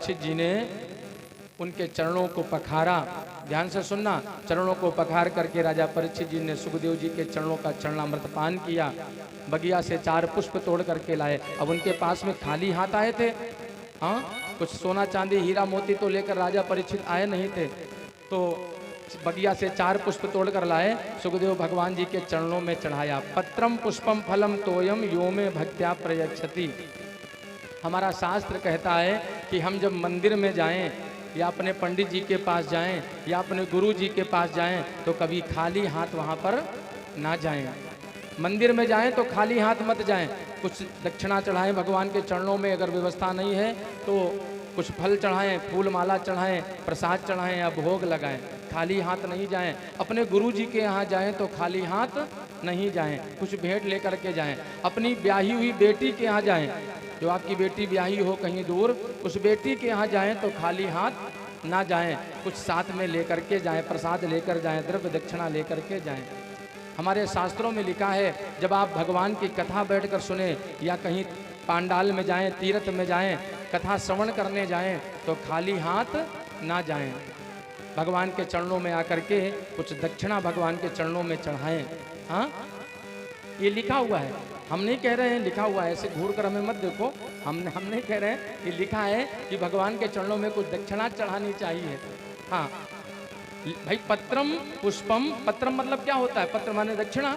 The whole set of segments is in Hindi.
परीक्षित जी ने उनके चरणों को पखारा। ध्यान से सुनना, चरणों को पखार करके राजा परीक्षित जी ने सुखदेव जी के चरणों का चरणामृत पान किया। बगिया से 4 पुष्प तोड़ करके लाए। अब उनके पास में खाली हाथ आए थे। हाँ, कुछ सोना चांदी हीरा मोती तो लेकर राजा परीक्षित आए नहीं थे। तो बगिया से 4 पुष्प तोड़ कर लाए, सुखदेव भगवान जी के चरणों में चढ़ाया। पत्रम पुष्पम फलम तोयम यो में भक्त्या प्रयच्छति। हमारा शास्त्र कहता है कि हम जब मंदिर में जाएं या अपने पंडित जी के पास जाएं या अपने गुरु जी के पास जाएं तो कभी खाली हाथ वहां पर ना जाएं। मंदिर में जाएं तो खाली हाथ मत जाएं। कुछ दक्षिणा चढ़ाएं भगवान के चरणों में, अगर व्यवस्था नहीं है तो कुछ फल चढ़ाएं, फूल माला चढ़ाएं, प्रसाद चढ़ाएं या भोग लगाएं। खाली हाथ नहीं जाएं। अपने गुरु जी के यहाँ जाएं तो खाली हाथ नहीं जाएं, कुछ भेंट लेकर के जाएं। अपनी ब्याही हुई बेटी के यहाँ जाएं, जो आपकी बेटी ब्याही हो कहीं दूर, उस बेटी के यहाँ जाएं तो खाली हाथ ना जाएं, कुछ साथ में लेकर के जाएं, प्रसाद लेकर जाएं, द्रव्य दक्षिणा लेकर के जाएं। हमारे शास्त्रों में लिखा है, जब आप भगवान की कथा बैठकर सुने या कहीं पांडाल में जाएं, तीर्थ में जाएं, कथा श्रवण करने जाएं तो खाली हाथ ना जाएं। भगवान के चरणों में आकर के कुछ दक्षिणा भगवान के चरणों में चढ़ाएं। हाँ, ये लिखा हुआ है, हम नहीं कह रहे हैं लिखा हुआ है, ऐसे घूर कर हमें मत देखो। हम नहीं कह रहे हैं, ये लिखा है कि भगवान के चरणों में कुछ दक्षिणा चढ़ानी चाहिए। हाँ भाई, पत्रम पुष्पम, पत्रम मतलब क्या होता है? पत्र माने दक्षिणा।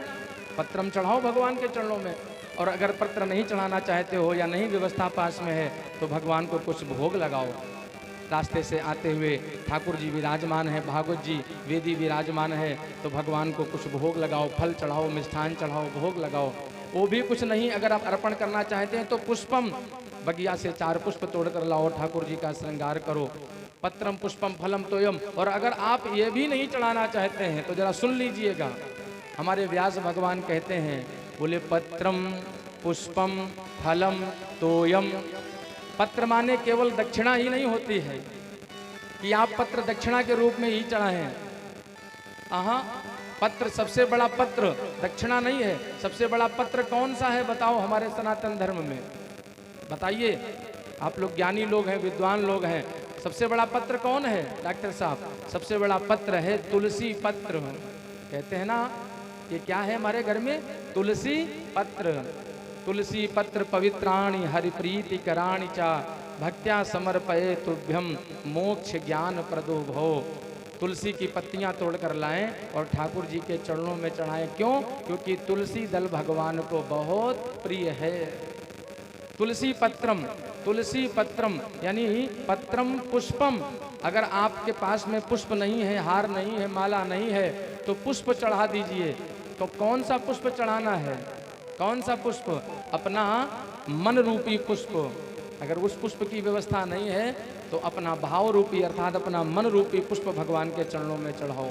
पत्रम चढ़ाओ भगवान के चरणों में। और अगर पत्र नहीं चढ़ाना चाहते हो या नहीं व्यवस्था पास में है तो भगवान को कुछ भोग लगाओ। रास्ते से आते हुए ठाकुर जी विराजमान है, भागवत जी वेदी विराजमान है, तो भगवान को कुछ भोग लगाओ, फल चढ़ाओ, मिष्ठान चढ़ाओ, भोग लगाओ। वो भी कुछ नहीं, अगर आप अर्पण करना चाहते हैं तो पुष्पम, बगिया से 4 पुष्प तोड़ कर लाओ, ठाकुर जी का श्रृंगार करो। पत्रम पुष्पम फलम तोयम। और अगर आप ये भी नहीं चढ़ाना चाहते हैं तो जरा सुन लीजिएगा, हमारे व्यास भगवान कहते हैं, बोले पत्रम पुष्पम फलम तोयम। पत्र माने केवल दक्षिणा ही नहीं होती है कि आप पत्र दक्षिणा के रूप में ही चढ़ाएं। पत्र, सबसे बड़ा पत्र दक्षिणा नहीं है। सबसे बड़ा पत्र कौन सा है बताओ हमारे सनातन धर्म में? बताइए, आप लोग ज्ञानी लोग हैं, विद्वान लोग हैं। सबसे बड़ा पत्र कौन है डॉक्टर साहब? सबसे बड़ा पत्र है तुलसी पत्र। कहते हैं ना, ये क्या है हमारे घर में? तुलसी पत्र। तुलसी पत्र पवित्राणि हरिप्रीति कराणि चा भक्त्या समर्पये तुभ्यम मोक्ष ज्ञान प्रदो भो। तुलसी की पत्तियां तोड़कर लाएं और ठाकुर जी के चरणों में चढ़ाएं। क्यों? क्योंकि तुलसी दल भगवान को बहुत प्रिय है। तुलसी पत्रम, तुलसी पत्रम यानी पत्रम पुष्पम। अगर आपके पास में पुष्प नहीं है, हार नहीं है, माला नहीं है तो पुष्प चढ़ा दीजिए। तो कौन सा पुष्प चढ़ाना है? कौन सा पुष्प? अपना मन रूपी पुष्प। अगर उस पुष्प की व्यवस्था नहीं है तो अपना भाव रूपी अर्थात अपना मन रूपी पुष्प भगवान के चरणों में चढ़ाओ।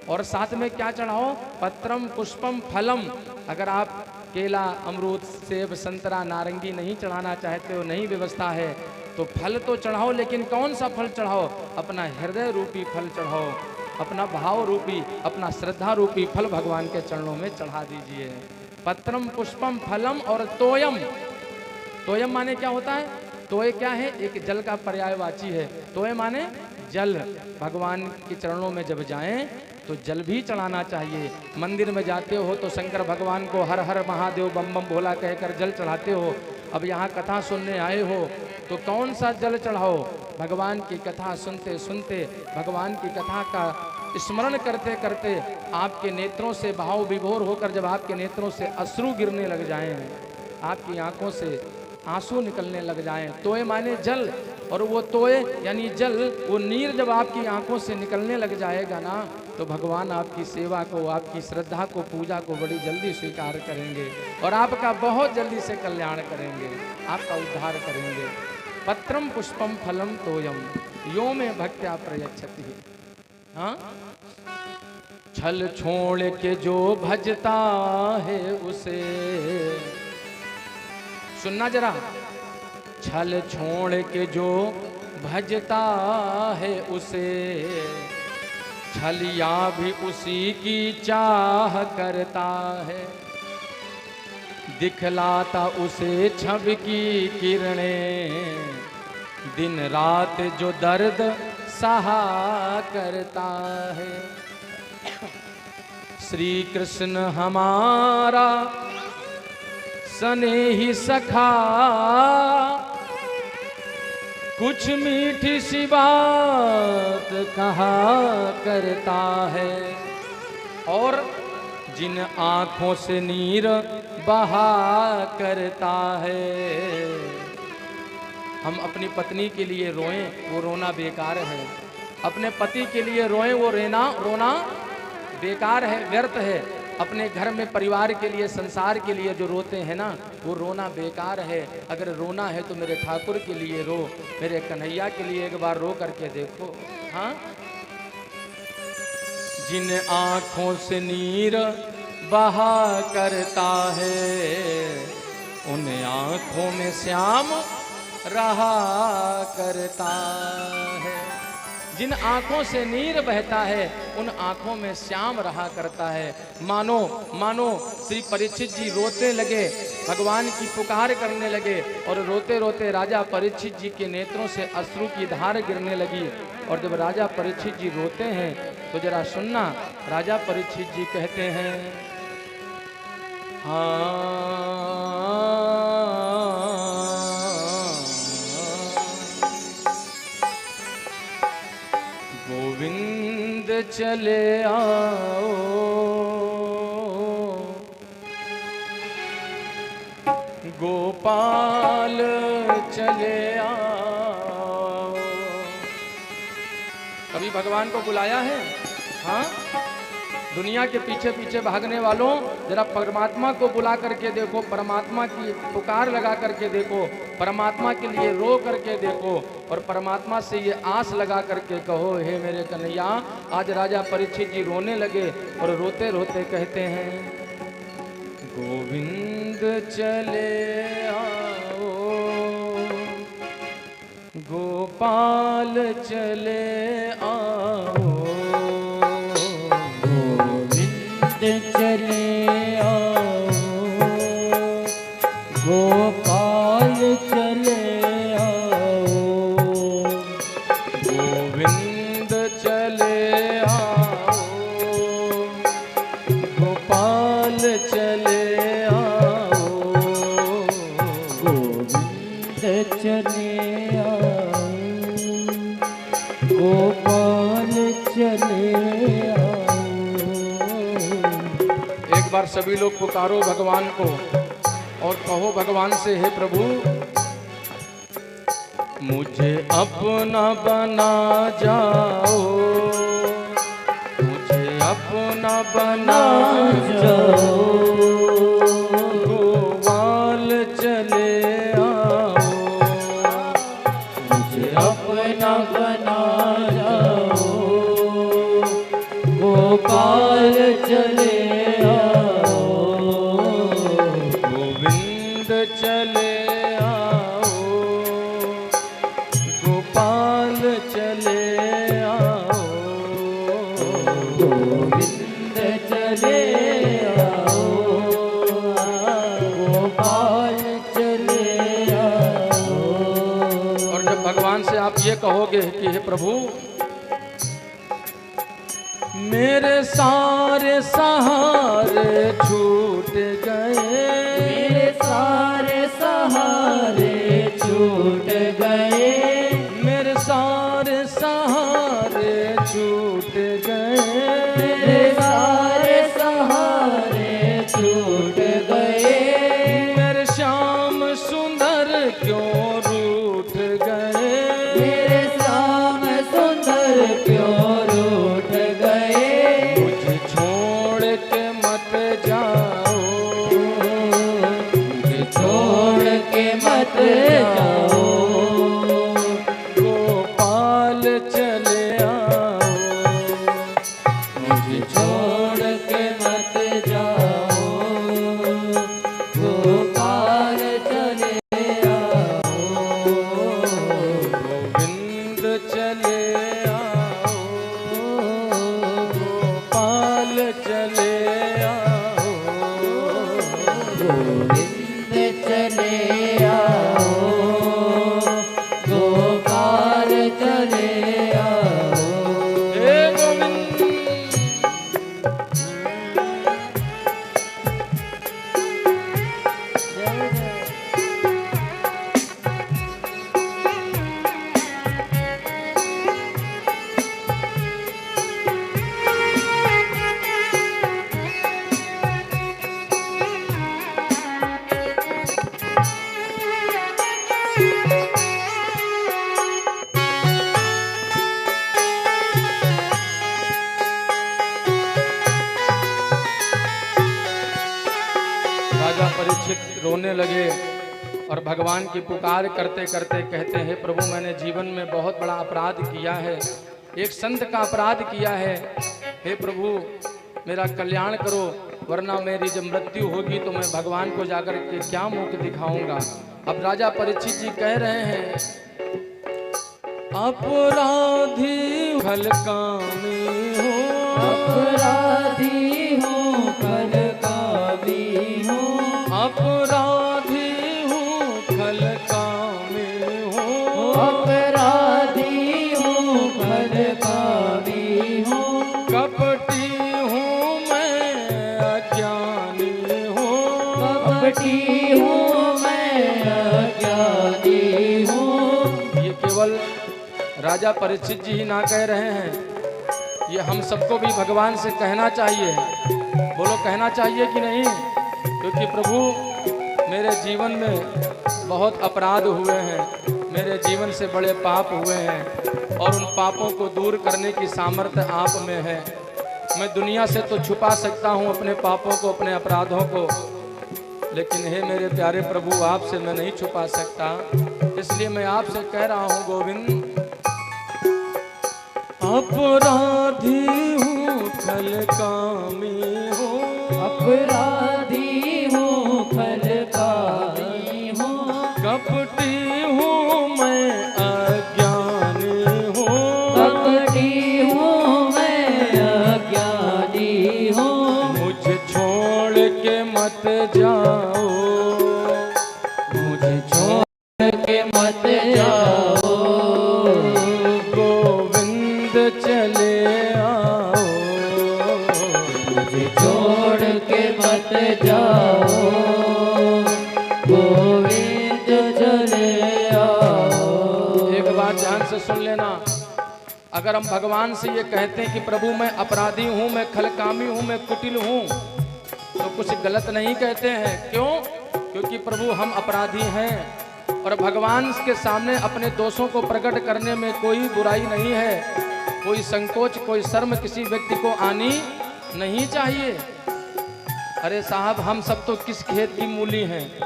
और साथ में क्या चढ़ाओ? पत्रम पुष्पम फलम। अगर आप केला, अमरूद, सेब, संतरा, नारंगी नहीं चढ़ाना चाहते हो, नहीं व्यवस्था है, तो फल तो चढ़ाओ, लेकिन कौन सा फल चढ़ाओ? अपना हृदय रूपी फल चढ़ाओ, अपना भाव रूपी, अपना श्रद्धा रूपी फल भगवान के चरणों में चढ़ा दीजिए। पत्रम पुष्पम फलम और तोयम। तोयम माने क्या होता है? तोय क्या है? एक जल का पर्यायवाची है। तोय माने जल। भगवान के चरणों में जब जाएं तो जल भी चढ़ाना चाहिए। मंदिर में जाते हो तो शंकर भगवान को हर हर महादेव बम बम भोला कहकर जल चढ़ाते हो। अब यहाँ कथा सुनने आए हो तो कौन सा जल चढ़ाओ? भगवान की कथा सुनते सुनते, भगवान की कथा का स्मरण करते करते आपके नेत्रों से भाव विभोर होकर जब आपके नेत्रों से अश्रु गिरने लग जाएं, आपकी आंखों से आंसू निकलने लग जाएं। तोय माने जल, और वो तोय यानी जल, वो नीर जब आपकी आंखों से निकलने लग जाएगा ना, तो भगवान आपकी सेवा को, आपकी श्रद्धा को, पूजा को बड़ी जल्दी स्वीकार करेंगे और आपका बहुत जल्दी से कल्याण करेंगे, आपका उद्धार करेंगे। पत्रम पुष्पम फलम तोयम यो में भक्त्या प्रयच्छति। हाँ, छल छोड़ के जो भजता है उसे, सुनना जरा, छल छोड़ के जो भजता है उसे, छलिया भी उसी की चाह करता है, दिखलाता उसे छवि की किरणें, दिन रात जो दर्द सहा करता है। श्री कृष्ण हमारा स्नेही सखा, कुछ मीठी सी बात कहा करता है। और जिन आँखों से नीर बहा करता है। हम अपनी पत्नी के लिए रोएं, वो रोना बेकार है। अपने पति के लिए रोएं, वो रोना बेकार है, व्यर्थ है। अपने घर में परिवार के लिए, संसार के लिए जो रोते हैं ना, वो रोना बेकार है। अगर रोना है तो मेरे ठाकुर के लिए रो, मेरे कन्हैया के लिए एक बार रो करके देखो। हाँ, जिन आँखों से नीर बहा करता है, उन आँखों में श्याम रहा करता है। जिन आँखों से नीर बहता है, उन आँखों में श्याम रहा करता है। मानो श्री परीक्षित जी रोते लगे, भगवान की पुकार करने लगे, और रोते रोते राजा परीक्षित जी के नेत्रों से अश्रु की धार गिरने लगी। और जब राजा परीक्षित जी रोते हैं तो जरा सुनना, राजा परीक्षित जी कहते हैं, गोविंद चले आओ, गोपाल चले आओ। कभी भगवान को बुलाया है? हाँ, दुनिया के पीछे पीछे भागने वालों, जरा परमात्मा को बुला करके देखो, परमात्मा की पुकार लगा करके देखो, परमात्मा के लिए रो करके देखो, और परमात्मा से ये आस लगा करके कहो, हे मेरे कन्हैया। आज राजा परीक्षित जी रोने लगे और रोते रोते कहते हैं, गोविंद चले आओ, गोपाल चले आओ, चले आओ, गोपाल चले आओ, गोविंद चले आओ, गोपाल चले आओ, गोविंद चले आओ, गोपाल चले आओ। एक बार सभी लोग पुकारो भगवान को और कहो भगवान से, हे प्रभु, मुझे अपना बना जाओ, मुझे अपना बना जाओ, गोपाल चले आओ, मुझे अपना बना जाओ, गोपाल चले आओ, गोविंद चले आओ, गोपाल चले आओ, गोविंद चले आओ, गोपाल चले आओ। और जब भगवान से आप ये कहोगे कि हे प्रभु, मेरे सारे सहारे छूट गए, मेरे सारे सहारे छूट गए, मेरे सारे सहारे छूट गए, मेरे सारे सहारे छूट गए, मेरे श्याम सुंदर क्यों रूठ गए, मेरे श्याम सुंदर क्यों रूठ गए, मुझे छोड़ के मत जाओ, मुझे छोड़ के मत जाओ, गोपाल चले आओ, मुझे छोड़ के मत जाओ, गोपाल चले आओ, गोविंद चले आओ, गोपाल चले आओ, गोविंद चले आओ, रोने लगे और भगवान की पुकार करते करते कहते हैं, प्रभु मैंने जीवन में बहुत बड़ा अपराध किया है, एक संत का अपराध किया है। हे प्रभु मेरा कल्याण करो, वरना मेरी जब मृत्यु होगी तो मैं भगवान को जाकर के क्या मुख दिखाऊंगा। अब राजा परीक्षित जी कह रहे हैं, अपराधी खलकामी हो, अपराधी हूँ खलकामी हूँ, अपराधी हूँ खलकामी हूँ, अपराधी हूँ खलकामी हूँ, कपटी हूँ मैं अज्ञानी हूँ, कपटी हूँ मैं अज्ञानी हूँ। ये केवल राजा परीक्षित जी ही ना कह रहे हैं, ये हम सबको भी भगवान से कहना चाहिए। बोलो कहना चाहिए कि नहीं? क्योंकि प्रभु मेरे जीवन में बहुत अपराध हुए हैं, मेरे जीवन से बड़े पाप हुए हैं और उन पापों को दूर करने की सामर्थ्य आप में है। मैं दुनिया से तो छुपा सकता हूँ अपने पापों को, अपने अपराधों को, लेकिन हे मेरे प्यारे प्रभु आपसे मैं नहीं छुपा सकता। इसलिए मैं आपसे कह रहा हूँ गोविंद, अपराधी हूँ खलकामी हूँ, अपराधी हूँ खलकामी हूँ, कपटी हूँ मैं अज्ञानी हूँ, कपटी हूँ मैं अज्ञानी हूँ। मुझे छोड़ के मत जाओ, मुझे छोड़ के मत जाओ, चले आओ, मुझे छोड़ के मत जाओ, गोविंद चले आओ। एक बात ध्यान से सुन लेना, अगर हम भगवान से ये कहते हैं कि प्रभु मैं अपराधी हूँ, मैं खलकामी हूँ, मैं कुटिल हूँ, तो कुछ गलत नहीं कहते हैं। क्यों? क्योंकि प्रभु हम अपराधी हैं और भगवान के सामने अपने दोषों को प्रकट करने में कोई बुराई नहीं है, कोई संकोच, कोई शर्म किसी व्यक्ति को आनी नहीं चाहिए। अरे साहब हम सब तो किस खेत की मूली हैं,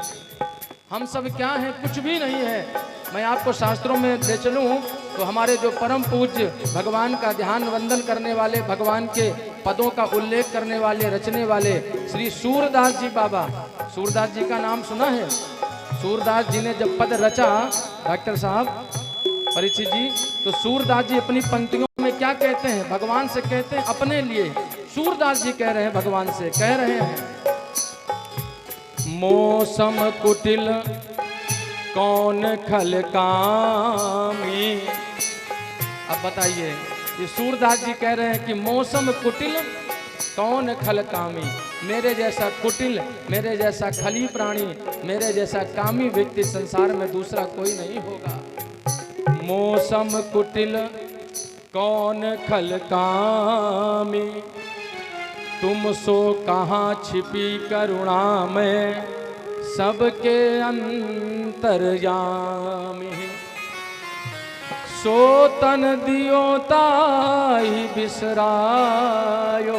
हम सब क्या हैं? कुछ भी नहीं है। मैं आपको शास्त्रों में ले चलूं तो हमारे जो परम पूज्य भगवान का ध्यान वंदन करने वाले, भगवान के पदों का उल्लेख करने वाले, रचने वाले श्री सूरदास जी बाबा, सूरदास जी का नाम सुना है? सूरदास जी ने जब पद रचा डॉक्टर साहब परीक्षित जी, तो सूरदास जी अपनी पंक्तियों में क्या कहते हैं? भगवान से कहते हैं अपने लिए। सूरदास जी कह रहे हैं भगवान से, कह रहे हैं, मौसम कुटिल कौन खलकामी। अब बताइए, ये सूरदास जी कह रहे हैं कि मौसम कुटिल कौन खलकामी, मेरे जैसा कुटिल, मेरे जैसा खली प्राणी, मेरे जैसा कामी व्यक्ति संसार में दूसरा कोई नहीं होगा। मौसम कुटिल कौन खलकामी, तुम सो कहाँ छिपी करुणा में सबके अंतर्यामी। सो तन दियो ताहि बिसरायो,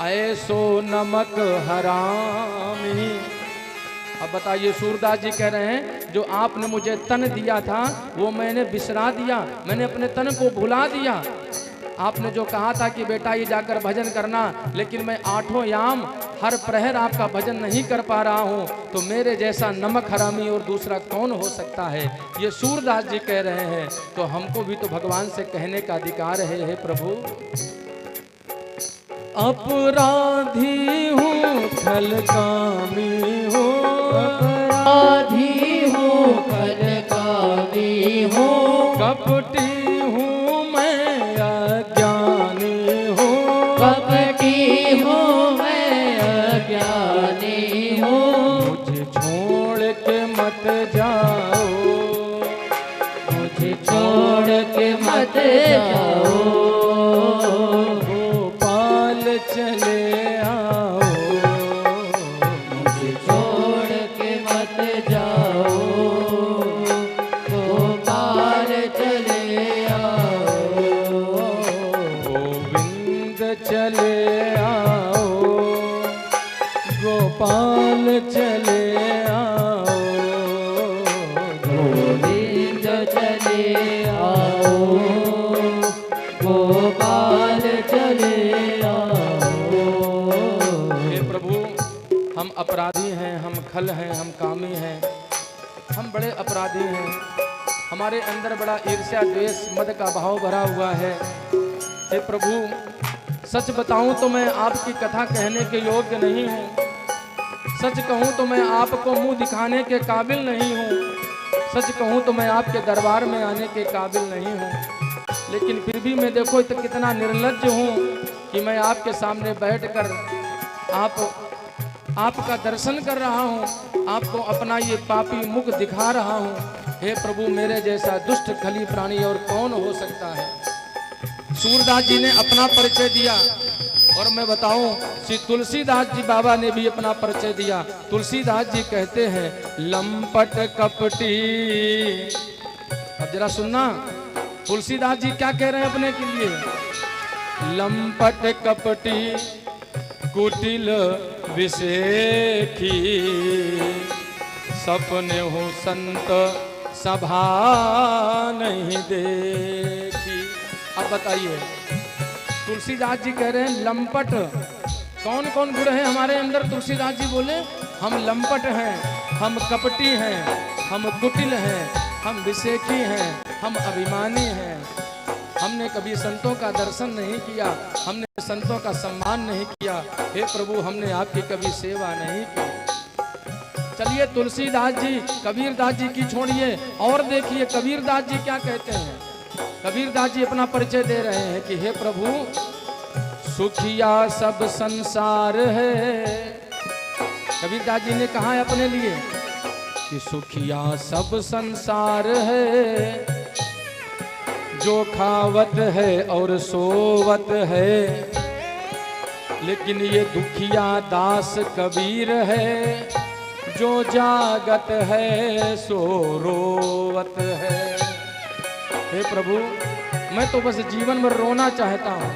ऐसो नमक हरामी। अब बताइए, सूरदास जी कह रहे हैं जो आपने मुझे तन दिया था वो मैंने बिसरा दिया, मैंने अपने तन को भुला दिया। आपने जो कहा था कि बेटा ये जाकर भजन करना, लेकिन मैं 8 याम हर प्रहर आपका भजन नहीं कर पा रहा हूँ, तो मेरे जैसा नमक हरामी और दूसरा कौन हो सकता है? ये सूरदास जी कह रहे हैं। तो हमको भी तो भगवान से कहने का अधिकार है, हे प्रभु अपराधी हूँ खलकामी हूँ, अपराधी हूँ खलकामी हूँ, कपटी हूँ मैं अज्ञानी हूँ, कपटी हूँ मैं अज्ञानी हूँ। मुझे छोड़ के मत जाओ, मुझे छोड़ के मत जाओ, चले आओ, मुझे छोड़ के मत जाओ, गोपाल चले आओ, गोविंद चले आओ, गोपाल चले आओ, गोपाल चले आओ। हे प्रभु, हम अपराधी हैं, हम खल हैं, हम कामी हैं, हम बड़े अपराधी हैं। हमारे अंदर बड़ा ईर्ष्या द्वेष मद का भाव भरा हुआ है। हे प्रभु, सच बताऊं तो मैं आपकी कथा कहने के योग्य नहीं हूँ। सच कहूं तो मैं आपको मुंह दिखाने के काबिल नहीं हूँ। सच कहूं तो मैं आपके दरबार में आने के काबिल नहीं हूँ। लेकिन फिर भी मैं देखो तो कितना निर्लज्ज हूँ कि मैं आपके सामने बैठकर आपका दर्शन कर रहा हूँ, आपको अपना ये पापी मुख दिखा रहा हूँ। हे प्रभु, मेरे जैसा दुष्ट खली प्राणी और कौन हो सकता है। सूरदास जी ने अपना परिचय दिया और मैं बताऊं, श्री तुलसीदास जी बाबा ने भी अपना परिचय दिया। तुलसीदास जी कहते हैं लंपट कपटी। अब जरा सुनना, तुलसीदास जी क्या कह रहे हैं अपने के लिए। लंपट कपटी कुटिल विषेखी, सपने हो संत सभा नहीं देखी। अब बताइए, तुलसीदास जी कह रहे हैं लंपट। कौन कौन गुण है हमारे अंदर? तुलसीदास जी बोले हम लंपट हैं, हम कपटी हैं, हम कुटिल हैं, हम विषेखी हैं, हम अभिमानी हैं। हमने कभी संतों का दर्शन नहीं किया, हमने संतों का सम्मान नहीं किया। हे प्रभु, हमने आपकी कभी सेवा नहीं की। चलिए, तुलसीदास जी कबीरदास जी की छोड़िए और देखिए कबीरदास जी क्या कहते हैं। कबीरदास जी अपना परिचय दे रहे हैं कि हे प्रभु, सुखिया सब संसार है। कबीरदास जी ने कहा है अपने लिए कि सुखिया सब संसार है, जो खावत है और सोवत है, लेकिन ये दुखिया दास कबीर है, जो जागत है सो रोवत है। हे प्रभु, मैं तो बस जीवन में रोना चाहता हूँ।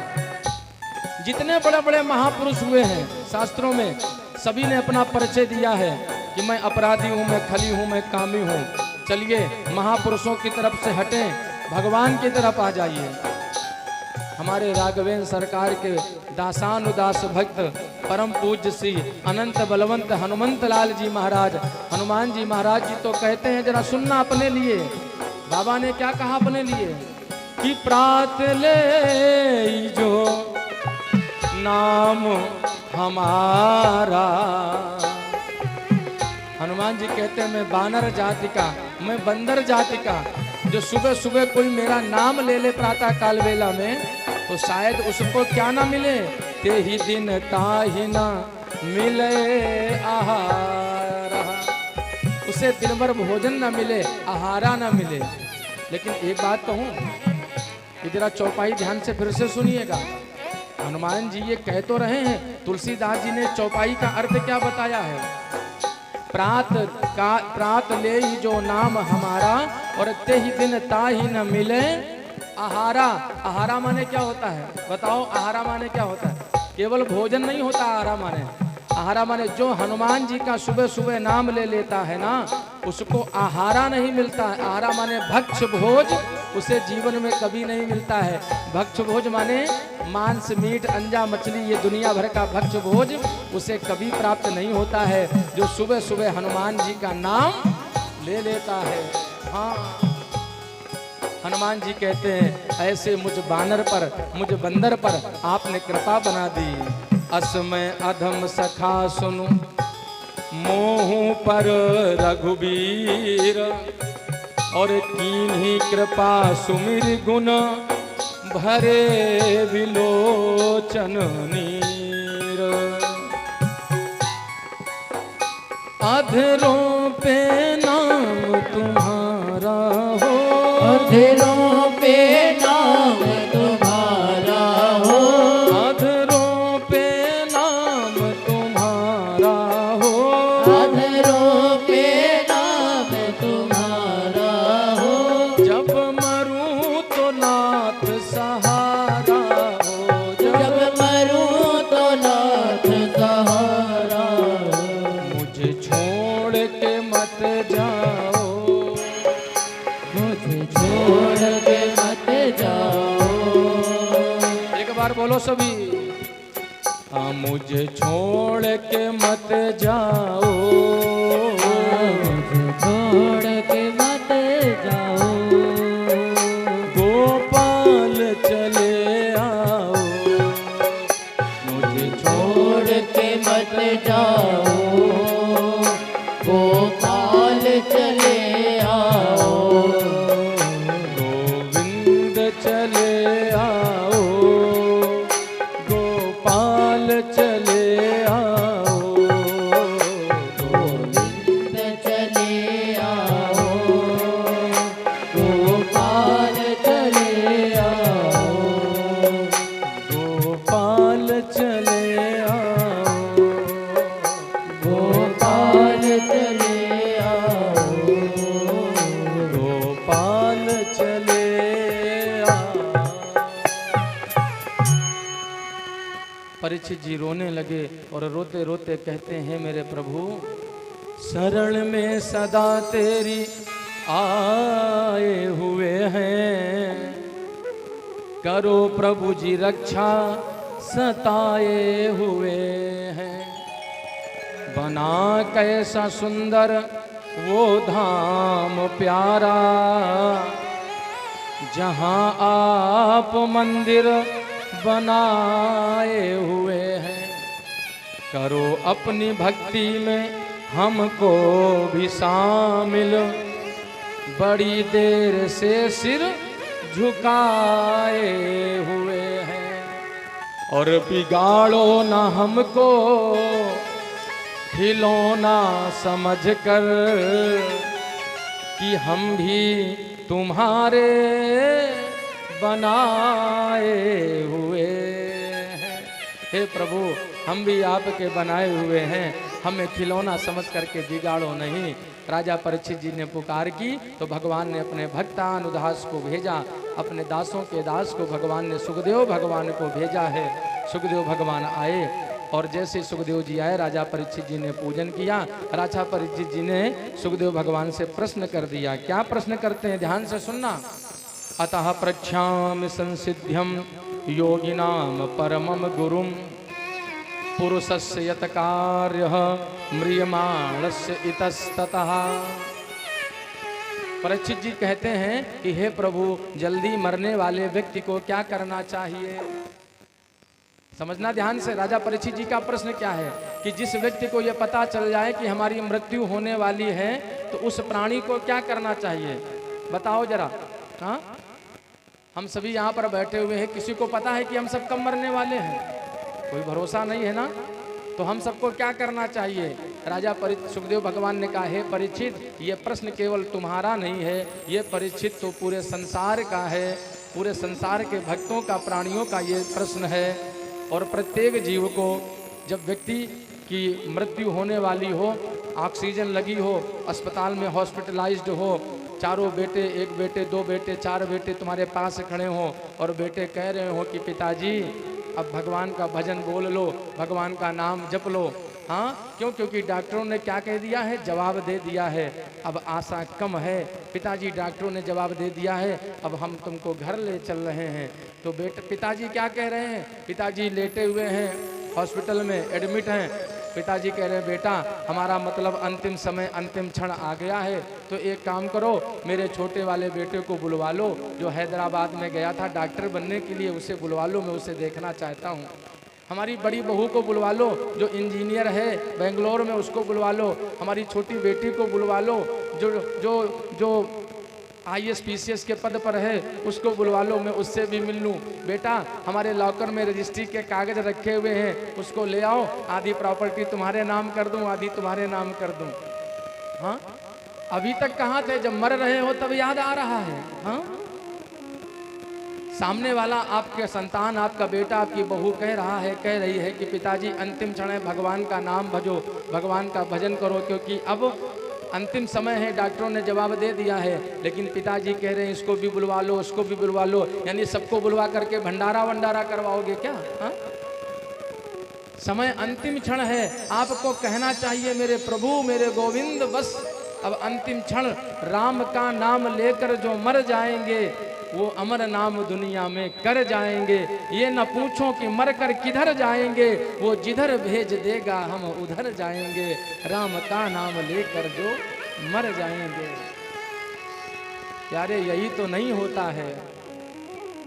जितने बड़े बड़े महापुरुष हुए हैं शास्त्रों में, सभी ने अपना परिचय दिया है कि मैं अपराधी हूँ, मैं खली हूँ, मैं कामी हूँ। चलिए, महापुरुषों की तरफ से हटें, भगवान की तरफ आ जाइए। हमारे राघवेंद्र सरकार के दासानुदास भक्त परम पूज्य श्री अनंत बलवंत हनुमंत लाल जी महाराज, हनुमान जी महाराज जी तो कहते हैं, जरा सुनना अपने लिए। बाबा ने क्या कहा अपने लिए कि प्रात ले जो नाम हमारा। हनुमान जी कहते हैं मैं बानर जाति का, मैं बंदर जाति का, जो सुबह सुबह कोई मेरा नाम ले ले प्रातः काल वेला में, तो शायद उसको क्या ना मिले, ते ही दिन ताहि ना मिले आहारा। उसे दिन भर भोजन ना मिले, आहारा ना मिले। लेकिन एक बात कहूँ कि जरा चौपाई ध्यान से फिर से सुनिएगा। हनुमान जी ये कह तो रहे हैं, तुलसीदास जी ने चौपाई का अर्थ क्या बताया है। प्रात ले ही जो नाम हमारा, और ते ही दिन ताहि न मिले आहारा। आहारा माने क्या होता है बताओ? आहारा माने क्या होता है? केवल भोजन नहीं होता आहारा माने। आहारा माने जो हनुमान जी का सुबह सुबह नाम ले लेता है ना, उसको आहारा नहीं मिलता है। आहारा माने भक्ष भोज, उसे जीवन में कभी नहीं मिलता है। भक्ष भोज माने मांस मीट अंडा मछली, ये दुनिया भर का भक्ष भोज उसे कभी प्राप्त नहीं होता है, जो सुबह सुबह हनुमान जी का नाम ले लेता है। हाँ, हनुमान जी कहते हैं ऐसे मुझ बानर पर, मुझ बंदर पर आपने कृपा बना दी। असमय अधम सखा सुनु मोहू पर रघुबीर, और कीन्ही कृपा सुमिर गुण भरे विलोचन नीर। अधरों पे नाम तुम्हारा हो, अधरों पे नाम तुम्हारा हो, अधरों पे नाम तुम्हारा हो, अधरों पे नाम तुम्हारा हो। जब मरूं तो नाथ सहारा हो, जब मरूं तो नाथ सहारा हो। मुझे छोड़ के मत जाओ, मुझे छोड़ बोलो सभी। मुझे छोड़ के मत जाओ, मुझे छोड़ के मत जाओ, गोपाल चले आओ। मुझे छोड़ के मत जाओ, गोपाल चले आओ, गोविंद चले आओ, गोपाल चले आओ, गोविंद चले आओ, गोपाल चले आओ, गोपाल चले आओ, गोपाल चले आओ, गोपाल चले आओ। परीक्षित जी रोने लगे और रोते रोते कहते हैं, मेरे प्रभु शरण में सदा तेरी आए हुए हैं, करो प्रभु जी रक्षा सताए हुए हैं। बना कैसा सुंदर वो धाम प्यारा, जहाँ आप मंदिर बनाए हुए हैं। करो अपनी भक्ति में हमको भी शामिल, बड़ी देर से सिर झुकाए हुए हैं। और बिगाड़ो ना हमको खिलौना समझकर, कि हम भी तुम्हारे बनाए हुए हैं। हे प्रभु हम भी आपके बनाए हुए हैं, हमें खिलौना समझ करके बिगाड़ो नहीं। राजा परीक्षित जी ने पुकार की तो भगवान ने अपने भक्तानुदास को भेजा, अपने दासों के दास को भगवान ने सुखदेव भगवान को भेजा है। सुखदेव भगवान आए और जैसे सुखदेव जी आए राजा परीक्षित जी ने पूजन किया। राजा परीक्षित जी ने सुखदेव भगवान से प्रश्न कर दिया। क्या प्रश्न करते हैं, ध्यान से सुनना। अतः प्रख्याम संसिध्यम योगिनाम परमम गुरुम, पुरुषस्य यत कार्य म्रियमाणस्य इतस्ततः। परीक्षित जी कहते हैं कि हे प्रभु जल्दी मरने वाले व्यक्ति को क्या करना चाहिए। समझना ध्यान से, राजा परीक्षित जी का प्रश्न क्या है कि जिस व्यक्ति को यह पता चल जाए कि हमारी मृत्यु होने वाली है तो उस प्राणी को क्या करना चाहिए, बताओ जरा। हाँ, हम सभी यहाँ पर बैठे हुए हैं, किसी को पता है कि हम सब कब मरने वाले हैं? कोई भरोसा नहीं है ना। तो हम सबको क्या करना चाहिए? राजा सुखदेव भगवान ने कहा, हे परीक्षित ये प्रश्न केवल तुम्हारा नहीं है, ये परीक्षित तो पूरे संसार का है, पूरे संसार के भक्तों का, प्राणियों का ये प्रश्न है। और प्रत्येक जीव को जब व्यक्ति की मृत्यु होने वाली हो, ऑक्सीजन लगी हो, अस्पताल में हॉस्पिटलाइज्ड हो, चारों बेटे, एक बेटे, दो बेटे, चार बेटे तुम्हारे पास खड़े हों और बेटे कह रहे हो कि पिताजी अब भगवान का भजन बोल लो, भगवान का नाम जप लो। हाँ, क्यों? क्योंकि डॉक्टरों ने क्या कह दिया है, जवाब दे दिया है, अब आशा कम है। पिताजी डॉक्टरों ने जवाब दे दिया है, अब हम तुमको घर ले चल रहे हैं। तो पिताजी क्या कह रहे हैं? पिताजी लेटे हुए हैं, हॉस्पिटल में एडमिट हैं। पिताजी कह रहे हैं, बेटा हमारा मतलब अंतिम समय, अंतिम क्षण आ गया है, तो एक काम करो, मेरे छोटे वाले बेटे को बुलवा लो, जो हैदराबाद में गया था डॉक्टर बनने के लिए, उसे बुलवा लो, मैं उसे देखना चाहता हूँ। हमारी बड़ी बहू को बुलवा लो, जो इंजीनियर है बेंगलोर में, उसको बुलवा लो। हमारी छोटी बेटी को बुलवा लो, जो जो जो IAS PCS के पद पर है, उसको बुलवा लो, मैं उससे भी मिल लूँ। बेटा हमारे लॉकर में रजिस्ट्री के कागज रखे हुए हैं, उसको ले आओ, आधी प्रॉपर्टी तुम्हारे नाम कर दूँ, आधी तुम्हारे नाम कर दूँ। हाँ, अभी तक कहाँ थे? जब मर रहे हो तब याद आ रहा है। हाँ, सामने वाला आपके संतान, आपका बेटा, आपकी बहू कह रहा है, कह रही है कि पिताजी अंतिम क्षण है, भगवान का नाम भजो, भगवान का भजन करो, क्योंकि अब अंतिम समय है, डॉक्टरों ने जवाब दे दिया है। लेकिन पिताजी कह रहे हैं इसको भी बुलवा लो, उसको भी बुलवा लो, यानी सबको बुलवा करके भंडारा वंडारा करवाओगे क्या? हाँ? समय अंतिम क्षण है, आपको कहना चाहिए मेरे प्रभु, मेरे गोविंद, बस अब अंतिम क्षण, राम का नाम लेकर जो मर जाएंगे वो अमर नाम दुनिया में कर जाएंगे। ये न पूछो कि मर कर किधर जाएंगे, वो जिधर भेज देगा हम उधर जाएंगे। राम का नाम लेकर जो मर जाएंगे। प्यारे, यही तो नहीं होता है।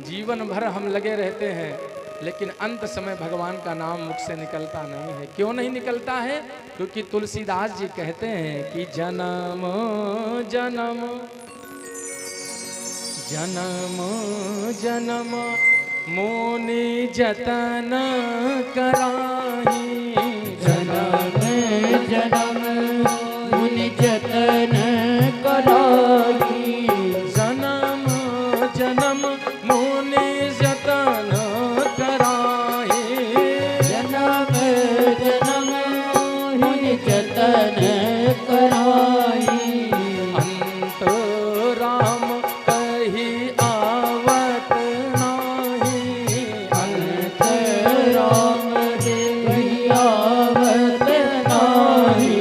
जीवन भर हम लगे रहते हैं, लेकिन अंत समय भगवान का नाम मुख से निकलता नहीं है। क्यों नहीं निकलता है? क्योंकि तुलसीदास जी कहते हैं कि जन्म जन्म जन्म जन्म मोनि जतन कराही। जन्म जन्म मुनि जतन कराही। जन्म जन्म मोनि जतन कराही। जन्म जन्म मुनि जतन कराही। अंत राम कही आवत नाही। अंत राम कही आवत नाही।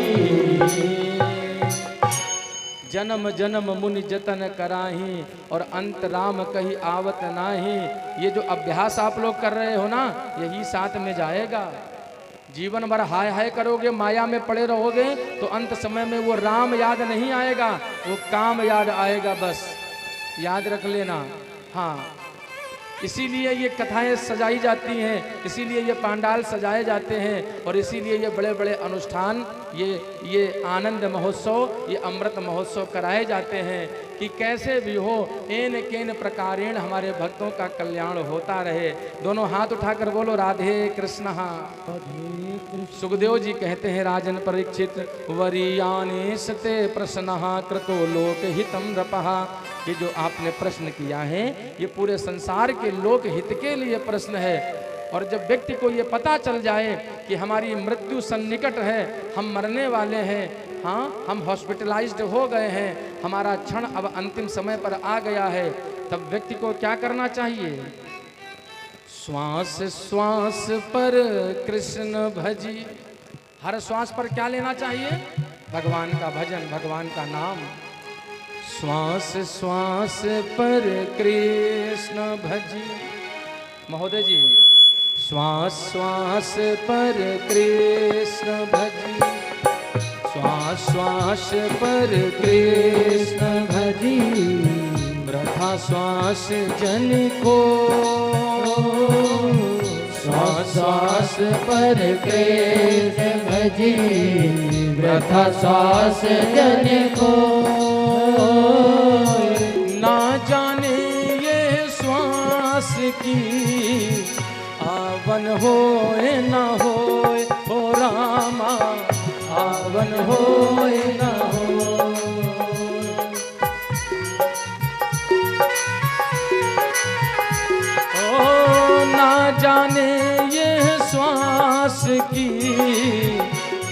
जन्म जन्म मुनि जतन कराही और अंत राम कही आवत नाही। ये जो अभ्यास आप लोग कर रहे हो ना, यही साथ में जाएगा। जीवन भर हाय हाय करोगे, माया में पड़े रहोगे, तो अंत समय में वो राम याद नहीं आएगा, वो काम याद आएगा। बस याद रख लेना। हाँ, इसीलिए ये कथाएं सजाई जाती हैं, इसीलिए ये पांडाल सजाए जाते हैं, और इसीलिए ये बड़े बड़े अनुष्ठान, ये आनंद महोत्सव, ये अमृत महोत्सव कराए जाते हैं कि कैसे भी हो एन केन प्रकारेण हमारे भक्तों का कल्याण होता रहे। दोनों हाथ उठाकर बोलो राधे कृष्ण। सुखदेव जी कहते हैं राजन परीक्षित, वरीयानि सते प्रश्नः कृतो लोकहितं नृपः। ये जो आपने प्रश्न किया है, ये पूरे संसार के लोक हित के लिए प्रश्न है। और जब व्यक्ति को ये पता चल जाए कि हमारी मृत्यु सन्निकट है, हम मरने वाले हैं, हाँ हम हॉस्पिटलाइज्ड हो गए हैं, हमारा क्षण अब अंतिम समय पर आ गया है, तब व्यक्ति को क्या करना चाहिए? श्वास श्वास पर कृष्ण भजी। हर श्वास पर क्या लेना चाहिए? भगवान का भजन, भगवान का नाम। श्वास श्वास पर कृष्ण भजी। महोदय जी, श्वास श्वास पर कृष्ण भजी। श्वास श्वास पर कृष्ण भजी। वृथा श्वास जन को। श्वास श्वास पर कृष्ण भजी। वृथा श्वास जन को। ना जाने ये श्वास की आवन होए न होए, हो रामा आवन होए न होए। ओ ना जाने ये श्वास की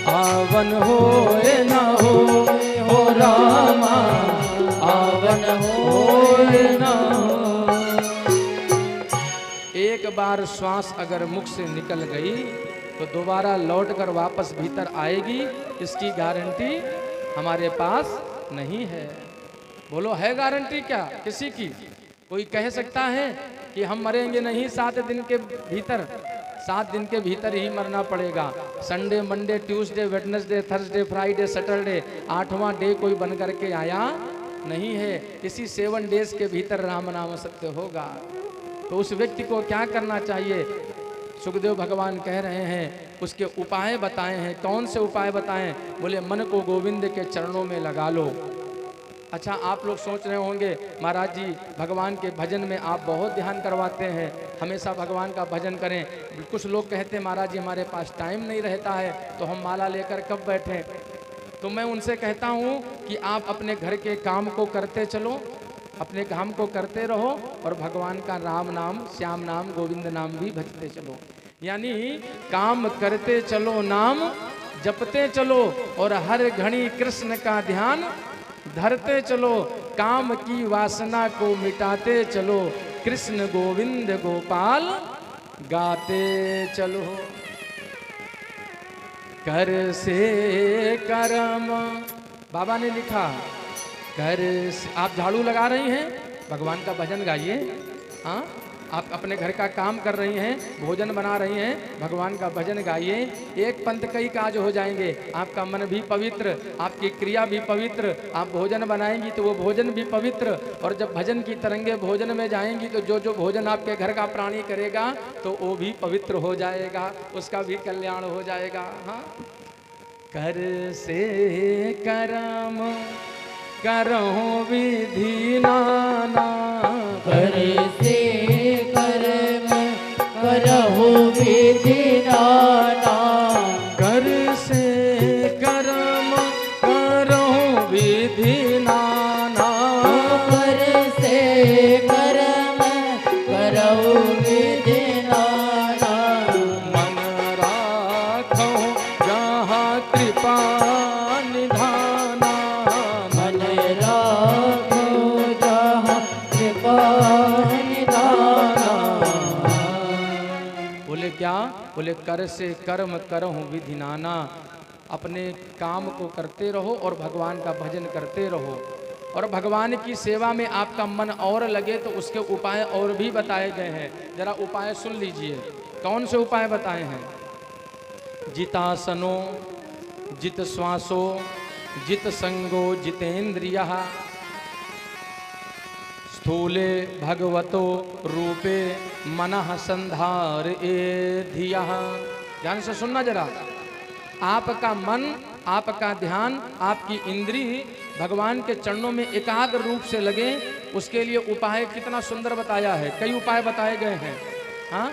आवन होए न होए, हो रामा आवन होए न होए। एक बार श्वास अगर मुख से निकल गई तो दोबारा लौटकर वापस भीतर आएगी, इसकी गारंटी हमारे पास नहीं है। बोलो, है गारंटी क्या किसी की? कोई कह सकता है कि हम मरेंगे नहीं 7 दिन के भीतर? 7 दिन के भीतर ही मरना पड़ेगा। Sunday, Monday, Tuesday, Wednesday, Thursday, Friday, Saturday, 8वां डे कोई बन करके आया नहीं है। इसी 7 डेज के भीतर राम नाम सत्य होगा। तो उस व्यक्ति को क्या करना चाहिए? सुखदेव भगवान कह रहे हैं, उसके उपाय बताए हैं। कौन से उपाय बताएं? बोले मन को गोविंद के चरणों में लगा लो। अच्छा, आप लोग सोच रहे होंगे महाराज जी भगवान के भजन में आप बहुत ध्यान करवाते हैं, हमेशा भगवान का भजन करें। कुछ लोग कहते हैं महाराज जी हमारे पास टाइम नहीं रहता है, तो हम माला लेकर कब बैठें? तो मैं उनसे कहता हूँ कि आप अपने घर के काम को करते चलो, अपने काम को करते रहो, और भगवान का राम नाम, श्याम नाम, गोविंद नाम भी भजते चलो। यानी काम करते चलो, नाम जपते चलो, और हर घड़ी कृष्ण का ध्यान धरते चलो। काम की वासना को मिटाते चलो, कृष्ण गोविंद गोपाल गाते चलो। कर से कर्म, बाबा ने लिखा कर से। आप झाड़ू लगा रही हैं, भगवान का भजन गाइए। हाँ, आप अपने घर का काम कर रही हैं, भोजन बना रही हैं, भगवान का भजन गाइए। एक पंथ कई काज हो जाएंगे। आपका मन भी पवित्र, आपकी क्रिया भी पवित्र। आप भोजन बनाएंगी तो वो भोजन भी पवित्र, और जब भजन की तरंगे भोजन में जाएंगी तो जो जो भोजन आपके घर का प्राणी करेगा तो वो भी पवित्र हो जाएगा, उसका भी कल्याण हो जाएगा। हाँ, कर से करम करहु विधि नाना, कर से कर्म करहु विधि नाना, कर से कर्म करहु विधि नाना, कर से कर्म करहु विधि नाना, मन राखहु जहाँ कृपा निधाना, मन राखो जहाँ कृपा निधाना। बोले क्या? बोले कर से कर्म करहु विधि नाना। अपने काम को करते रहो और भगवान का भजन करते रहो, और भगवान की सेवा में आपका मन और लगे तो उसके उपाय और भी बताए गए हैं। जरा उपाय सुन लीजिए। कौन से उपाय बताए हैं? जितासनो, जित श्वासो, जित संगो, जितेन्द्रियः, स्थूले भगवतो रूपे मनः संधार ए धियः। ध्यान से सुनना जरा। आपका मन, आपका ध्यान, आपकी इंद्री भगवान के चरणों में एकाग्र रूप से लगे, उसके लिए उपाय कितना सुंदर बताया है। कई उपाय बताए गए हैं। हाँ,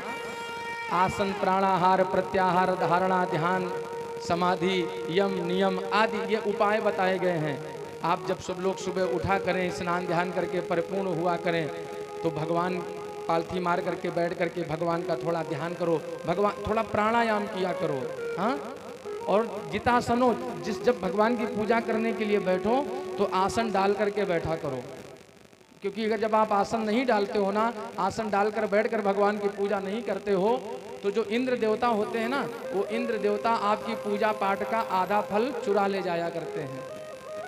आसन, प्राणाहार, प्रत्याहार, धारणा, ध्यान, समाधि, यम, नियम आदि ये उपाय बताए गए हैं। आप जब सब लोग सुबह उठा करें, स्नान ध्यान करके परिपूर्ण हुआ करें, तो भगवान पालथी मार करके बैठ करके भगवान का थोड़ा ध्यान करो, भगवान थोड़ा प्राणायाम किया करो। हाँ, और जितासनो, जब भगवान की पूजा करने के लिए बैठो तो आसन डाल करके बैठा करो, क्योंकि अगर जब आप आसन नहीं डालते हो ना, आसन डालकर बैठकर भगवान की पूजा नहीं करते हो, तो जो इंद्र देवता होते हैं ना, वो इंद्र देवता आपकी पूजा पाठ का आधा फल चुरा ले जाया करते हैं।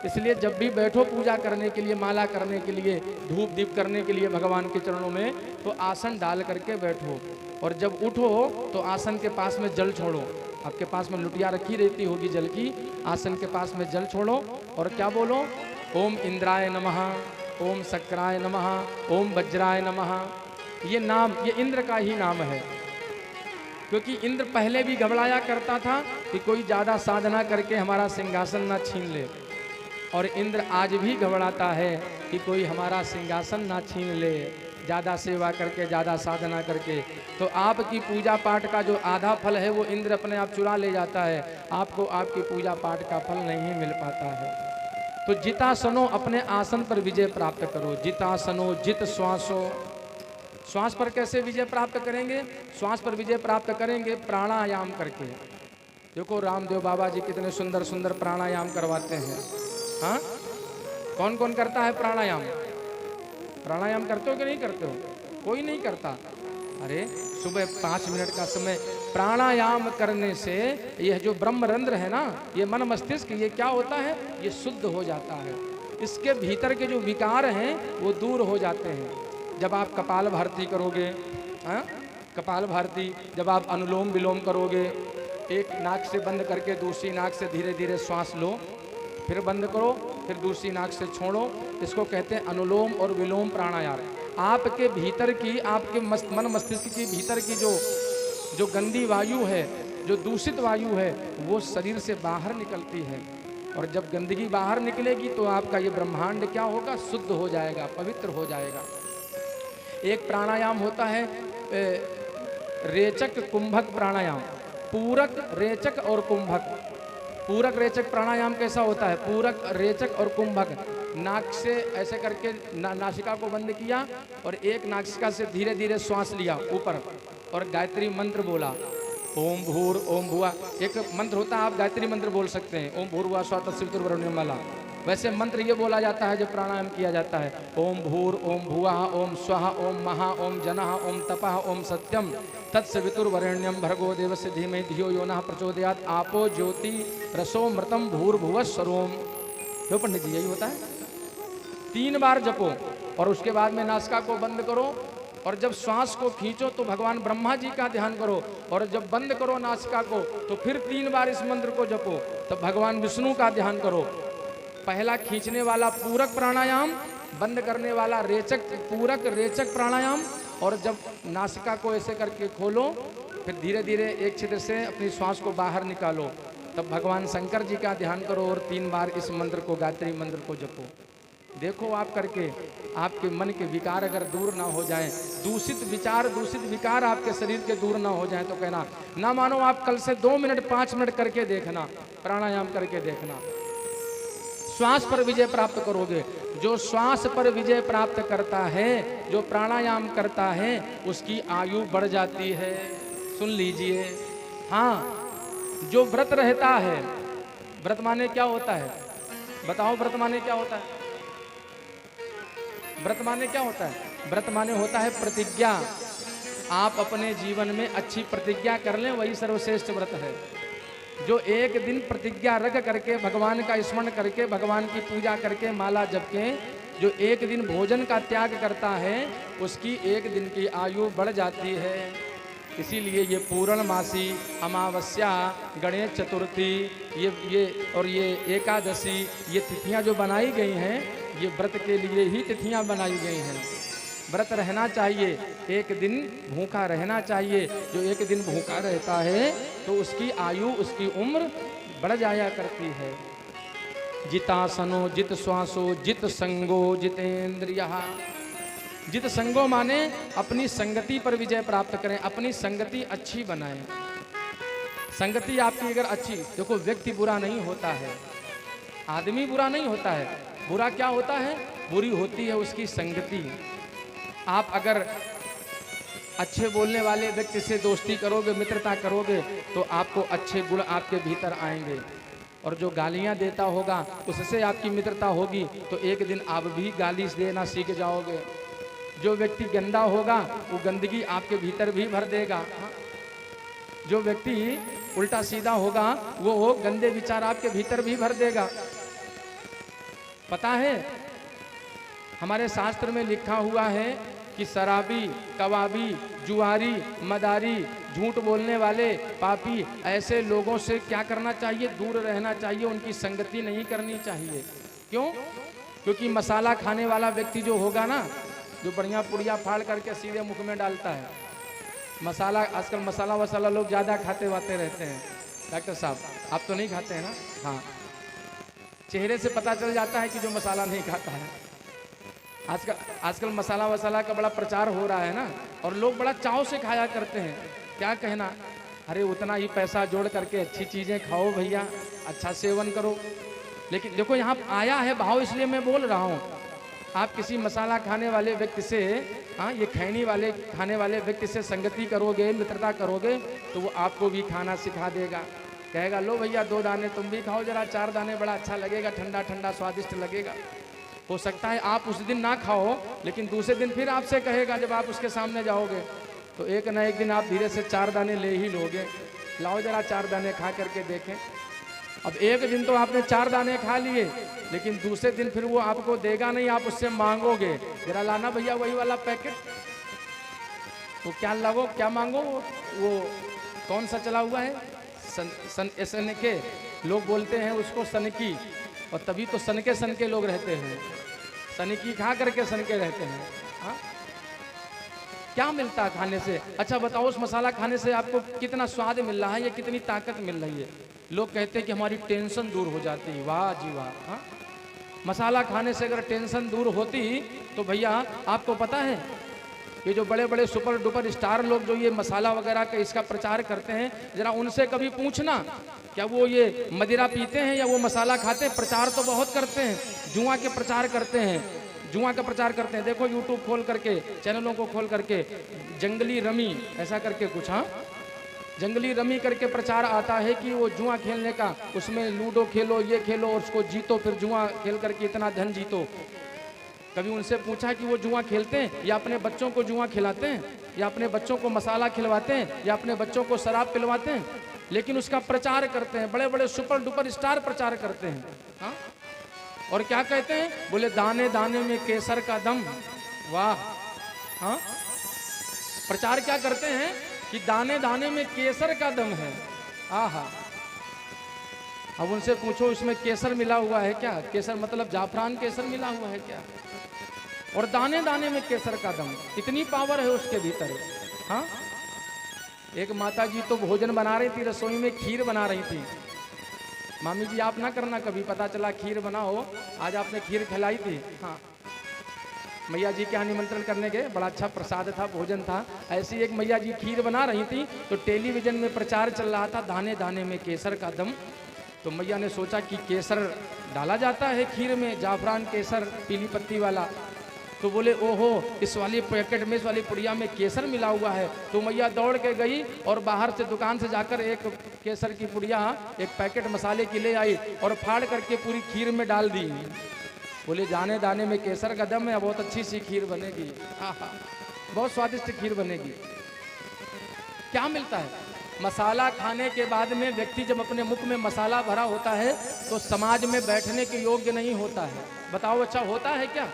इसलिए जब भी बैठो पूजा करने के लिए, माला करने के लिए, धूप दीप करने के लिए भगवान के चरणों में, तो आसन डाल करके बैठो। और जब उठो तो आसन के पास में जल छोड़ो। आपके पास में लुटिया रखी रहती होगी जल की, आसन के पास में जल छोड़ो और क्या बोलो? ओम इंद्राय नमः, ओम शक्राय नमः, ओम वज्राय नमः। ये नाम, ये इंद्र का ही नाम है, क्योंकि इंद्र पहले भी घबराया करता था कि कोई ज़्यादा साधना करके हमारा सिंहासन ना छीन ले, और इंद्र आज भी घबराता है कि कोई हमारा सिंहासन ना छीन ले, ज़्यादा सेवा करके, ज़्यादा साधना करके। तो आपकी पूजा पाठ का जो आधा फल है वो इंद्र अपने आप चुरा ले जाता है, आपको आपकी पूजा पाठ का फल नहीं मिल पाता है। तो जितासनो, अपने आसन पर विजय प्राप्त करो। जितासनो, जित श्वासो। श्वास पर कैसे विजय प्राप्त करेंगे? श्वास पर विजय प्राप्त करेंगे प्राणायाम करके। देखो रामदेव बाबा जी कितने सुंदर सुंदर प्राणायाम करवाते हैं। हाँ, कौन कौन करता है प्राणायाम? प्राणायाम करते हो कि नहीं करते हो? कोई नहीं करता। अरे सुबह 5 मिनट का समय प्राणायाम करने से यह जो ब्रह्मरंध्र है ना, ये मन मस्तिष्क, ये क्या होता है? ये शुद्ध हो जाता है। इसके भीतर के जो विकार हैं वो दूर हो जाते हैं। जब आप कपाल भारती करोगे, हाँ, कपाल भारती, जब आप अनुलोम विलोम करोगे, एक नाक से बंद करके दूसरी नाक से धीरे धीरे श्वास लो, फिर बंद करो, फिर दूसरी नाक से छोड़ो, इसको कहते हैं अनुलोम और विलोम प्राणायाम। आपके भीतर की, आपके मन मस्तिष्क के भीतर की जो गंदी वायु है, जो दूषित वायु है, वो शरीर से बाहर निकलती है, और जब गंदगी बाहर निकलेगी तो आपका ये ब्रह्मांड क्या होगा? शुद्ध हो जाएगा, पवित्र हो जाएगा। एक प्राणायाम होता है रेचक कुंभक प्राणायाम, पूरक, रेचक और कुंभक। पूरक रेचक प्राणायाम कैसा होता है? पूरक, रेचक और कुंभक। नाक से ऐसे करके नासिका को बंद किया और एक नासिका से धीरे धीरे श्वास लिया ऊपर, और गायत्री मंत्र बोला, ओम भूर ओम भुआ। एक मंत्र होता है, आप गायत्री मंत्र बोल सकते हैं, ओम भूर्भुवः स्वः तत्सवितुर्वरेण्यं वाला। वैसे मंत्र ये बोला जाता है जब प्राणायाम किया जाता है, ओम भूर ओम भुवः ओम स्वः ओम महा ओम जनः ओम तपः ओम सत्यम तत्सवितुर्वरेण्यं भर्गो देवस्य धीमहि धियो यो नः प्रचोदयात्। आपो ज्योति रसो मृतम भूर्भुवः स्वरोम। क्यों पंडित जी, यही होता है? 3 बार जपो और उसके बाद में नासिका को बंद करो और जब श्वास को खींचो तो भगवान ब्रह्मा जी का ध्यान करो और जब बंद करो नासिका को तो फिर 3 बार इस मंत्र को जपो, तब भगवान विष्णु का ध्यान करो। पहला खींचने वाला पूरक प्राणायाम, बंद करने वाला पूरक रेचक प्राणायाम, और जब नासिका को ऐसे करके खोलो फिर धीरे धीरे एक छिद्र से अपनी श्वास को बाहर निकालो, तब भगवान शंकर जी का ध्यान करो और 3 बार इस मंत्र को, गायत्री मंत्र को जपो। देखो आप करके आपके मन के विकार अगर दूर ना हो जाएं, दूषित विचार दूषित विकार आपके शरीर के दूर ना हो जाएं तो कहना, ना मानो आप कल से 2 मिनट 5 मिनट करके देखना, प्राणायाम करके देखना, श्वास पर विजय प्राप्त करोगे। जो श्वास पर विजय प्राप्त करता है, जो प्राणायाम करता है, उसकी आयु बढ़ जाती है। सुन लीजिए। हाँ, जो व्रत रहता है, व्रत माने क्या होता है बताओ, व्रत माने क्या होता है? व्रत माने क्या होता है? व्रत माने होता है प्रतिज्ञा। आप अपने जीवन में अच्छी प्रतिज्ञा कर लें, वही सर्वश्रेष्ठ व्रत है। जो एक दिन प्रतिज्ञा रख करके, भगवान का स्मरण करके, भगवान की पूजा करके, माला जप के जो एक दिन भोजन का त्याग करता है, उसकी एक दिन की आयु बढ़ जाती है। इसीलिए ये पूर्णमासी, अमावस्या, गणेश चतुर्थी, ये एकादशी, ये तिथियां जो बनाई गई हैं, ये व्रत के लिए ही तिथियां बनाई गई हैं। व्रत रहना चाहिए, एक दिन भूखा रहना चाहिए। जो एक दिन भूखा रहता है तो उसकी आयु, उसकी उम्र बढ़ जाया करती है। जितासनो जित श्वासो जित संगो जितेंद्रियः। जित संगो माने अपनी संगति पर विजय प्राप्त करें, अपनी संगति अच्छी बनाएं। संगति आपकी अगर अच्छी, देखो व्यक्ति बुरा नहीं होता है, आदमी बुरा नहीं होता है, बुरा क्या होता है? बुरी होती है उसकी संगति। आप अगर अच्छे बोलने वाले व्यक्ति से दोस्ती करोगे, मित्रता करोगे, तो आपको अच्छे गुण आपके भीतर आएंगे। और जो गालियां देता होगा उससे आपकी मित्रता होगी तो एक दिन आप भी गाली देना सीख जाओगे। जो व्यक्ति गंदा होगा वो गंदगी आपके भीतर भी भर देगा। जो व्यक्ति उल्टा सीधा होगा वो गंदे विचार आपके भीतर भी भर देगा। पता है, हमारे शास्त्र में लिखा हुआ है कि शराबी, कबाबी, जुआरी, मदारी, झूठ बोलने वाले, पापी, ऐसे लोगों से क्या करना चाहिए? दूर रहना चाहिए, उनकी संगति नहीं करनी चाहिए। क्यों? क्योंकि मसाला खाने वाला व्यक्ति जो होगा ना, जो बढ़िया पुड़िया फाड़ करके सीधे मुख में डालता है, मसाला, आजकल मसाला वसाला लोग ज़्यादा खाते वाते रहते हैं। डॉक्टर साहब आप तो नहीं खाते हैं ना? हाँ, चेहरे से पता चल जाता है कि जो मसाला नहीं खाता है। आजकल मसाला वसाला का बड़ा प्रचार हो रहा है ना, और लोग बड़ा चाव से खाया करते हैं। क्या कहना, अरे उतना ही पैसा जोड़ करके अच्छी चीज़ें खाओ भैया, अच्छा सेवन करो। लेकिन देखो यहाँ आया है भाव, इसलिए मैं बोल रहा हूँ। आप किसी मसाला खाने वाले व्यक्ति से, हाँ, ये खैनी वाले खाने वाले व्यक्ति से संगति करोगे, मित्रता करोगे, तो वो आपको भी खाना सिखा देगा। कहेगा लो भैया 2 दाने तुम भी खाओ, जरा 4 दाने, बड़ा अच्छा लगेगा, ठंडा ठंडा स्वादिष्ट लगेगा। हो सकता है आप उस दिन ना खाओ, लेकिन दूसरे दिन फिर आपसे कहेगा, जब आप उसके सामने जाओगे तो एक ना एक दिन आप धीरे से 4 दाने ले ही लोगे। लाओ जरा 4 दाने खा करके देखें। अब एक दिन तो आपने 4 दाने खा लिए, लेकिन दूसरे दिन फिर वो आपको देगा नहीं, आप उससे मांगोगे, जरा लाना भैया वही वाला पैकेट। वो क्या लगो, क्या मांगो, वो कौन सा चला हुआ है, सन के लोग बोलते हैं उसको सनकी, और तभी तो सन के लोग रहते हैं, सनकी खा करके सन के रहते हैं। हाँ, क्या मिलता है खाने से? अच्छा बताओ, उस मसाला खाने से आपको कितना स्वाद मिल रहा है या कितनी ताकत मिल रही है? लोग कहते हैं कि हमारी टेंशन दूर हो जाती है। वाह जी वाह। हाँ, मसाला खाने से अगर टेंशन दूर होती तो भैया आपको पता है, ये जो बड़े बड़े सुपर डुपर स्टार लोग जो ये मसाला वगैरह का इसका प्रचार करते हैं, जरा उनसे कभी पूछना क्या वो ये मदिरा पीते हैं या वो मसाला खाते हैं? प्रचार तो बहुत करते हैं, जुआ के प्रचार करते हैं, जुआ का प्रचार करते हैं। देखो यूट्यूब खोल करके, चैनलों को खोल करके, जंगली रमी ऐसा करके कुछ, हाँ, जंगली रमी करके प्रचार आता है कि वो जुआ खेलने का, उसमें लूडो खेलो, ये खेलो और उसको जीतो, फिर जुआ खेल करके इतना धन जीतो। कभी उनसे पूछा कि वो जुआ खेलते हैं या अपने बच्चों को जुआ खिलाते हैं, या अपने बच्चों को मसाला खिलवाते हैं, या अपने बच्चों को शराब पिलवाते हैं? लेकिन उसका प्रचार करते हैं, बड़े बड़े सुपर डुपर स्टार प्रचार करते हैं। हाँ, और क्या कहते हैं, बोले दाने दाने में केसर का दम। वाह, हाँ, प्रचार क्या करते हैं कि दाने दाने में केसर का दम है। आहा, अब उनसे पूछो इसमें केसर मिला हुआ है क्या? केसर मतलब जाफरान केसर मिला हुआ है क्या? और दाने दाने में केसर का दम, इतनी पावर है उसके भीतर। हाँ, एक माता जी तो भोजन बना रही थी, रसोई में खीर बना रही थी। मामी जी आप ना करना, कभी पता चला खीर बनाओ, आज आपने खीर खिलाई थी। हाँ, मैया जी के यहाँ निमंत्रण करने गए, बड़ा अच्छा प्रसाद था, भोजन था। ऐसी एक मैया जी खीर बना रही थी तो टेलीविजन में प्रचार चल रहा था दाने दाने में केसर का दम। तो मैया ने सोचा कि केसर डाला जाता है खीर में, जाफरान केसर पीली पत्ती वाला। तो बोले ओहो, इस वाली पैकेट में, इस वाली पुड़िया में केसर मिला हुआ है। तो मैया दौड़ के गई और बाहर से दुकान से जाकर एक केसर की पुड़िया, एक पैकेट मसाले की ले आई और फाड़ करके पूरी खीर में डाल दी। बोले जाने दाने में केसर का दम है, बहुत अच्छी सी खीर बनेगी। आहा, बहुत स्वादिष्ट खीर बनेगी। क्या मिलता है? मसाला खाने के बाद में व्यक्ति जब अपने मुख में मसाला भरा होता है तो समाज में बैठने के योग्य नहीं होता है। बताओ अच्छा होता है क्या?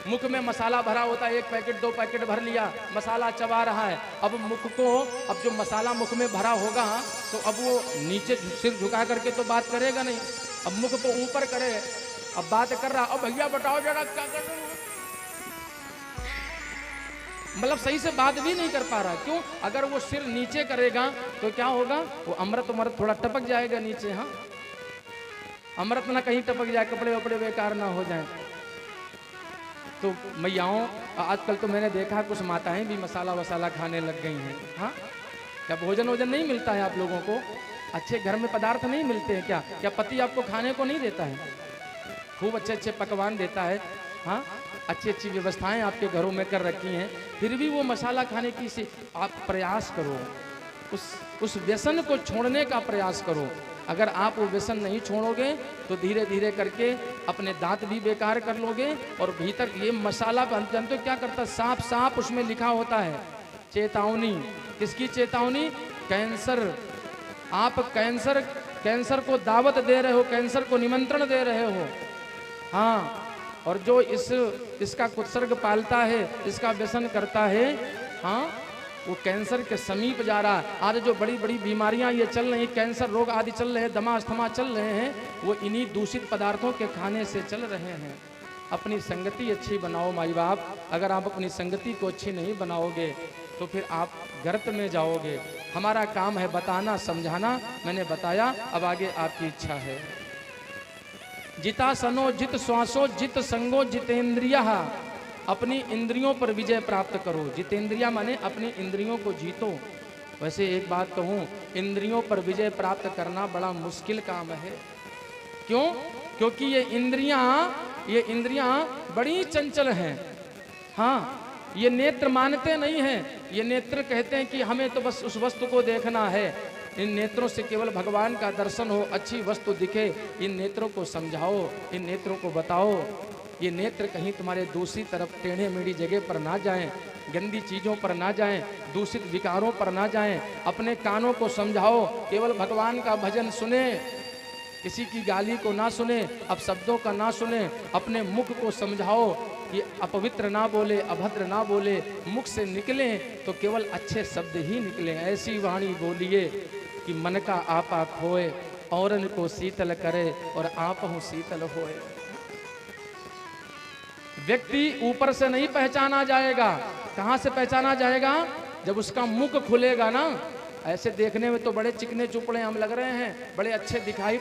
मुख में मसाला भरा होता है, एक पैकेट दो पैकेट भर लिया, मसाला चबा रहा है। अब मुख को, अब जो मसाला मुख में भरा होगा तो अब वो नीचे सिर झुका करके तो बात करेगा नहीं, अब मुख को ऊपर करे, अब बात कर रहा, अब भैया बताओ जरा क्या कर रहे हो, मतलब सही से बात भी नहीं कर पा रहा। क्यों? अगर वो सिर नीचे करेगा तो क्या होगा, वो अमृत अमृत थोड़ा टपक जाएगा नीचे। हाँ, अमृत ना कहीं टपक जाए, कपड़े वपड़े बेकार ना हो जाए। तो मैयाओं, आजकल तो मैंने देखा कुछ माताएं भी मसाला वसाला खाने लग गई हैं। हाँ, क्या भोजन वोजन नहीं मिलता है आप लोगों को? अच्छे घर में पदार्थ नहीं मिलते हैं क्या? क्या पति आपको खाने को नहीं देता है? खूब अच्छे अच्छे पकवान देता है। हाँ, अच्छी अच्छी व्यवस्थाएं आपके घरों में कर रखी हैं, फिर भी वो मसाला खाने की से आप प्रयास करो, उस व्यसन को छोड़ने का प्रयास करो। अगर आप वो व्यसन नहीं छोड़ोगे तो धीरे धीरे करके अपने दांत भी बेकार कर लोगे। और भीतर ये मसाला जानते हो क्या करता? सांप सांप उसमें लिखा होता है चेतावनी। किसकी चेतावनी? कैंसर। आप कैंसर को दावत दे रहे हो, कैंसर को निमंत्रण दे रहे हो। हाँ, और जो इसका कुत्सर्ग पालता है, इसका व्यसन करता है, हाँ, वो कैंसर के समीप जा रहा है। आज जो बड़ी बड़ी बीमारियां ये चल रही, कैंसर रोग आदि चल रहे हैं, दमा अस्थमा चल रहे हैं, वो इन्हीं दूषित पदार्थों के खाने से चल रहे हैं। अपनी संगति अच्छी बनाओ माई बाप। अगर आप अपनी संगति को अच्छी नहीं बनाओगे तो फिर आप गर्त में जाओगे। हमारा काम है बताना, समझाना। मैंने बताया, अब आगे आपकी इच्छा है। जितासनो जित श्वासो जित संगो जितेंद्रिया। अपनी इंद्रियों पर विजय प्राप्त करो। जितेंद्रिया माने अपनी इंद्रियों को जीतो। वैसे एक बात कहूँ, इंद्रियों पर विजय प्राप्त करना बड़ा मुश्किल काम है। क्यों? क्योंकि ये इंद्रियां बड़ी चंचल हैं। हाँ, ये नेत्र मानते नहीं हैं। ये नेत्र कहते हैं कि हमें तो बस उस वस्तु को देखना है। इन नेत्रों से केवल भगवान का दर्शन हो, अच्छी वस्तु दिखे। इन नेत्रों को समझाओ, इन नेत्रों को बताओ। ये नेत्र कहीं तुम्हारे दूसरी तरफ टेढ़े मेढ़ी जगह पर ना जाएं, गंदी चीज़ों पर ना जाएं, दूषित विकारों पर ना जाएं। अपने कानों को समझाओ, केवल भगवान का भजन सुने, किसी की गाली को ना सुने, अपशब्दों का ना सुने। अपने मुख को समझाओ, ये अपवित्र ना बोले, अभद्र ना बोले। मुख से निकले तो केवल अच्छे शब्द ही निकले। ऐसी वाणी बोलिए कि मन का आपा खोए, औरन को शीतल करे और आप हूँ शीतल होए। व्यक्ति ऊपर से नहीं पहचाना जाएगा। कहाँ से पहचाना जाएगा? जब उसका मुख खुलेगा ना। ऐसे देखने में तो बड़े चिकने चुपड़े हम लग रहे हैं, बड़े अच्छे दिखाई